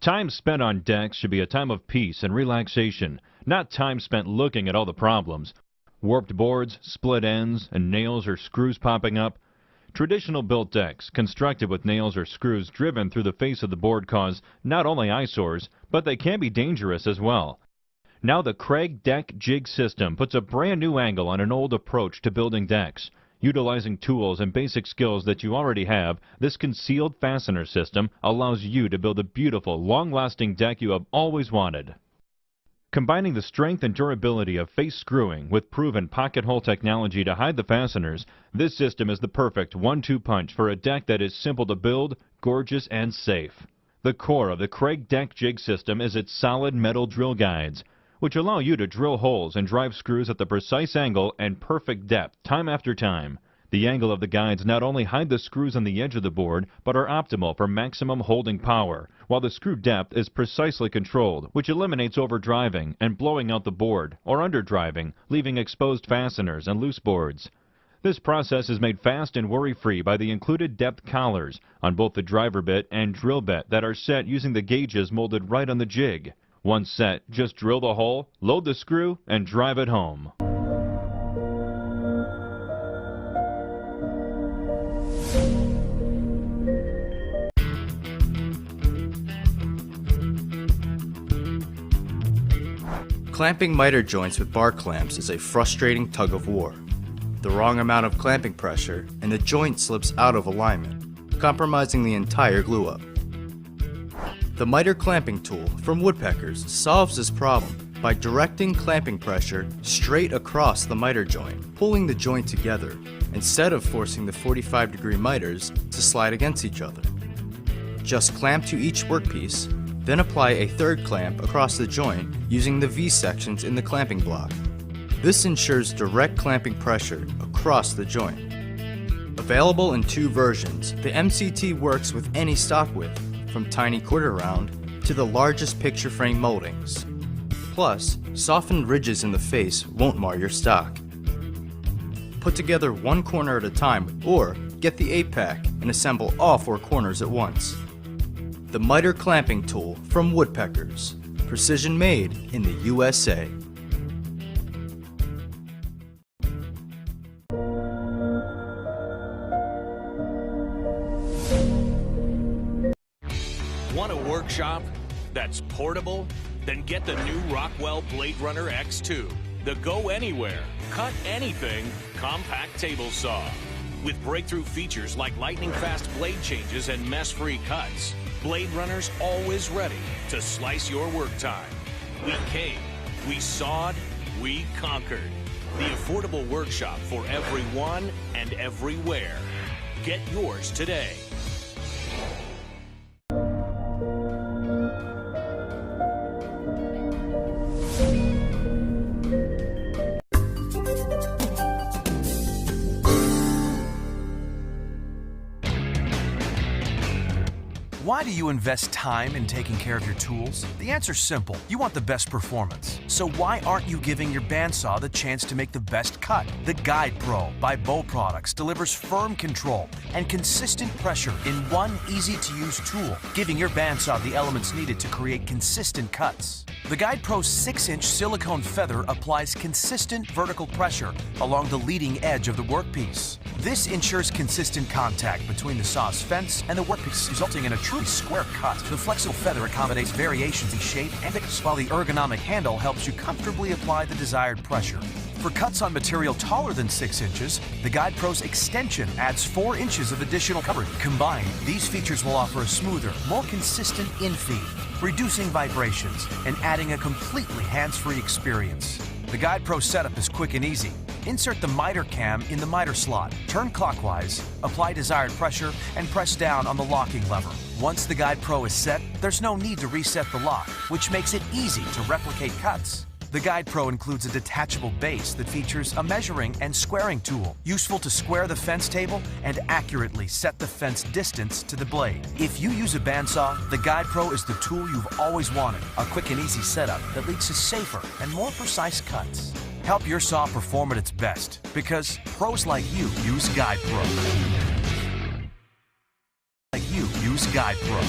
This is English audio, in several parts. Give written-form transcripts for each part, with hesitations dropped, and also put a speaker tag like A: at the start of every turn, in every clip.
A: Time spent on decks should be a time of peace and relaxation, not time spent looking at all the problems. Warped boards, split ends, and nails or screws popping up. Traditional built decks, constructed with nails or screws driven through the face of the board, cause not only eyesores, but they can be dangerous as well. Now the Craig Deck Jig System puts a brand new angle on an old approach to building decks. Utilizing tools and basic skills that you already have, this concealed fastener system allows you to build a beautiful, long-lasting deck you have always wanted. Combining the strength and durability of face screwing with proven pocket hole technology to hide the fasteners, this system is the perfect one-two punch for a deck that is simple to build, gorgeous, and safe. The core of the Craig Deck Jig System is its solid metal drill guides, which allow you to drill holes and drive screws at the precise angle and perfect depth time after time. The angle of the guides not only hide the screws on the edge of the board, but are optimal for maximum holding power, while the screw depth is precisely controlled, which eliminates overdriving and blowing out the board, or underdriving, leaving exposed fasteners and loose boards. This process is made fast and worry-free by the included depth collars on both the driver bit and drill bit that are set using the gauges molded right on the jig. Once set, just drill the hole, load the screw, and drive it home.
B: Clamping miter joints with bar clamps is a frustrating tug of war. The wrong amount of clamping pressure and the joint slips out of alignment, compromising the entire glue up. The miter clamping tool from Woodpeckers solves this problem by directing clamping pressure straight across the miter joint, pulling the joint together instead of forcing the 45-degree miters to slide against each other. Just clamp to each workpiece, then apply a third clamp across the joint using the V-sections in the clamping block. This ensures direct clamping pressure across the joint. Available in two versions, the MCT works with any stock width, from tiny quarter round to the largest picture frame moldings. Plus, softened ridges in the face won't mar your stock. Put together one corner at a time, or get the 8-pack and assemble all 4 corners at once. The miter clamping tool from Woodpeckers, precision made in the USA.
C: Want a workshop that's portable? Then get the new Rockwell Blade Runner X2, the go anywhere, cut anything compact table saw. With breakthrough features like lightning fast blade changes and mess-free cuts, Blade Runner's always ready to slice your work time. We came, we sawed, we conquered. The affordable workshop for everyone and everywhere. Get yours today.
D: Why do you invest time in taking care of your tools? The answer's simple. You want the best performance. So why aren't you giving your bandsaw the chance to make the best cut? The Guide Pro by Bow Products delivers firm control and consistent pressure in one easy-to-use tool, giving your bandsaw the elements needed to create consistent cuts. The Guide Pro's 6-inch silicone feather applies consistent vertical pressure along the leading edge of the workpiece. This ensures consistent contact between the saw's fence and the workpiece, resulting in a truly square cut. The flexible feather accommodates variations in shape and thickness, while the ergonomic handle helps you comfortably apply the desired pressure. For cuts on material taller than 6 inches, the Guide Pro's extension adds 4 inches of additional coverage. Combined, these features will offer a smoother, more consistent infeed, reducing vibrations and adding a completely hands-free experience. The Guide Pro setup is quick and easy. Insert the miter cam in the miter slot, turn clockwise, apply desired pressure, and press down on the locking lever. Once the Guide Pro is set, there's no need to reset the lock, which makes it easy to replicate cuts. The Guide Pro includes a detachable base that features a measuring and squaring tool, useful to square the fence table and accurately set the fence distance to the blade. If you use a bandsaw, the Guide Pro is the tool you've always wanted, a quick and easy setup that leads to safer and more precise cuts. Help your saw perform at its best, because pros like you use Guide Pro. Like you use Guide Pro.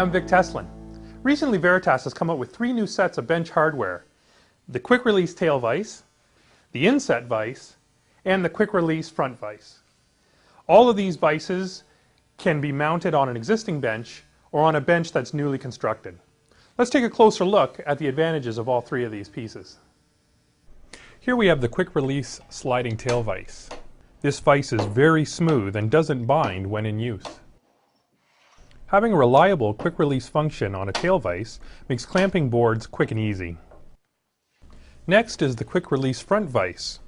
E: I'm Vic Teslin. Recently Veritas has come out with 3 new sets of bench hardware: the quick release tail vise, the inset vise, and the quick release front vise. All of these vices can be mounted on an existing bench or on a bench that's newly constructed. Let's take a closer look at the advantages of all 3 of these pieces. Here we have the quick release sliding tail vise. This vise is very smooth and doesn't bind when in use. Having a reliable quick release function on a tail vise makes clamping boards quick and easy. Next is the quick release front vise.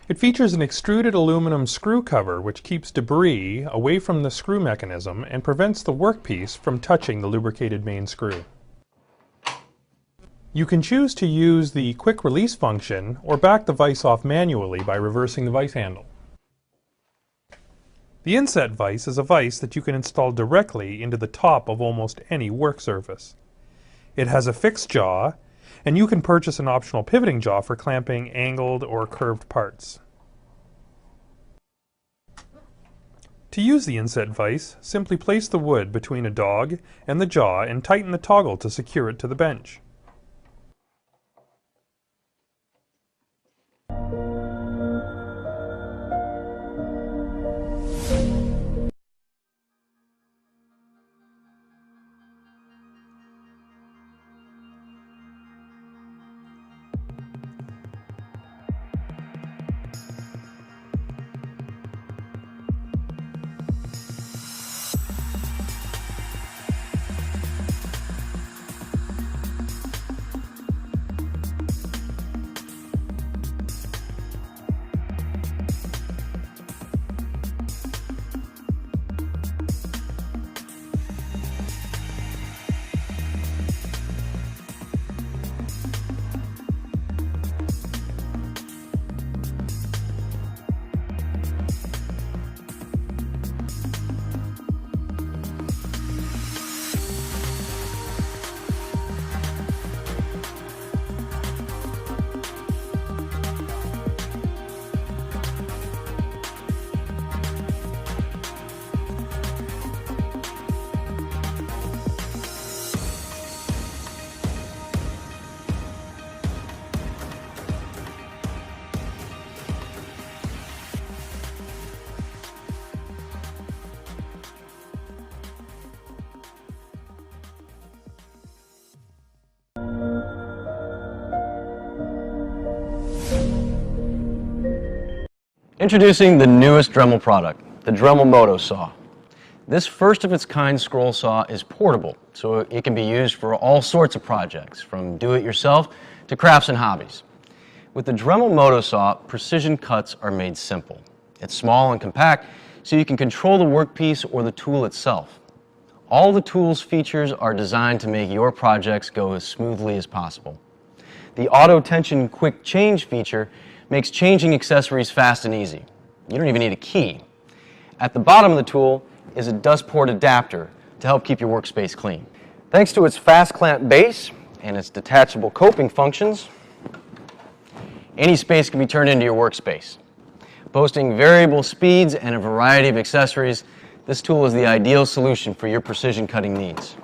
E: It features an extruded aluminum screw cover which keeps debris away from the screw mechanism and prevents the workpiece from touching the lubricated main screw. You can choose to use the quick release function or back the vise off manually by reversing the vise handle. The inset vise is a vise that you can install directly into the top of almost any work surface. It has a fixed jaw, and you can purchase an optional pivoting jaw for clamping angled or curved parts. To use the inset vise, simply place the wood between a dog and the jaw and tighten the toggle to secure it to the bench.
F: Introducing the newest Dremel product, the Dremel Moto Saw. This first-of-its-kind scroll saw is portable, so it can be used for all sorts of projects, from do-it-yourself to crafts and hobbies. With the Dremel Moto Saw, precision cuts are made simple. It's small and compact, so you can control the workpiece or the tool itself. All the tool's features are designed to make your projects go as smoothly as possible. The Auto Tension Quick Change feature makes changing accessories fast and easy. You don't even need a key. At the bottom of the tool is a dust port adapter to help keep your workspace clean. Thanks to its fast clamp base and its detachable coping functions, any space can be turned into your workspace. Boasting variable speeds and a variety of accessories, this tool is the ideal solution for your precision cutting needs.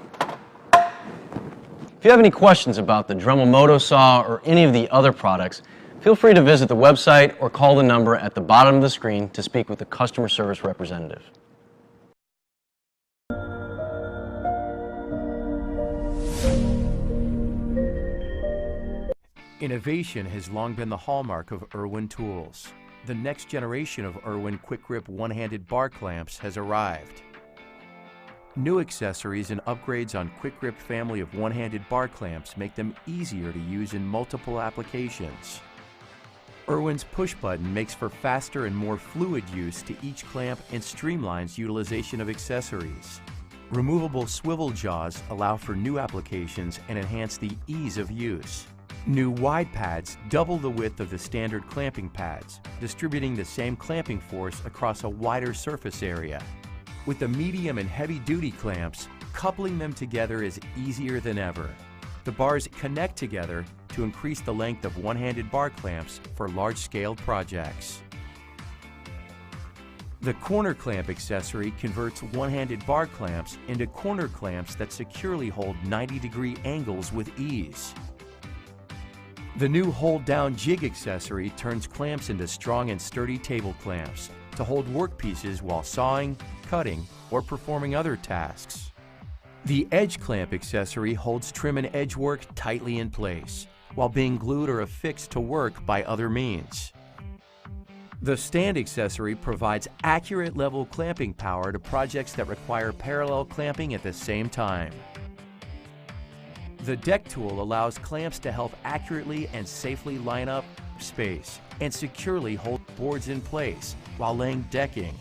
F: If you have any questions about the Dremel Moto Saw or any of the other products, feel free to visit the website or call the number at the bottom of the screen to speak with a customer service representative.
G: Innovation has long been the hallmark of Irwin Tools. The next generation of Irwin Quick Grip one-handed bar clamps has arrived. New accessories and upgrades on Quick Grip family of one-handed bar clamps make them easier to use in multiple applications. Irwin's push button makes for faster and more fluid use to each clamp and streamlines utilization of accessories. Removable swivel jaws allow for new applications and enhance the ease of use. New wide pads double the width of the standard clamping pads, distributing the same clamping force across a wider surface area. With the medium and heavy-duty clamps, coupling them together is easier than ever. The bars connect together to increase the length of one-handed bar clamps for large-scale projects. The corner clamp accessory converts one-handed bar clamps into corner clamps that securely hold 90-degree angles with ease. The new hold-down jig accessory turns clamps into strong and sturdy table clamps to hold workpieces while sawing, cutting, or performing other tasks. The edge clamp accessory holds trim and edge work tightly in place, while being glued or affixed to work by other means. The stand accessory provides accurate level clamping power to projects that require parallel clamping at the same time. The deck tool allows clamps to help accurately and safely line up, space, and securely hold boards in place while laying decking.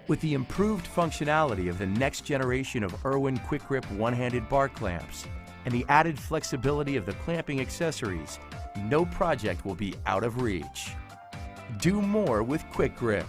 G: With the improved functionality of the next generation of Irwin Quick Grip one-handed bar clamps and the added flexibility of the clamping accessories, no project will be out of reach. Do more with Quick Grip.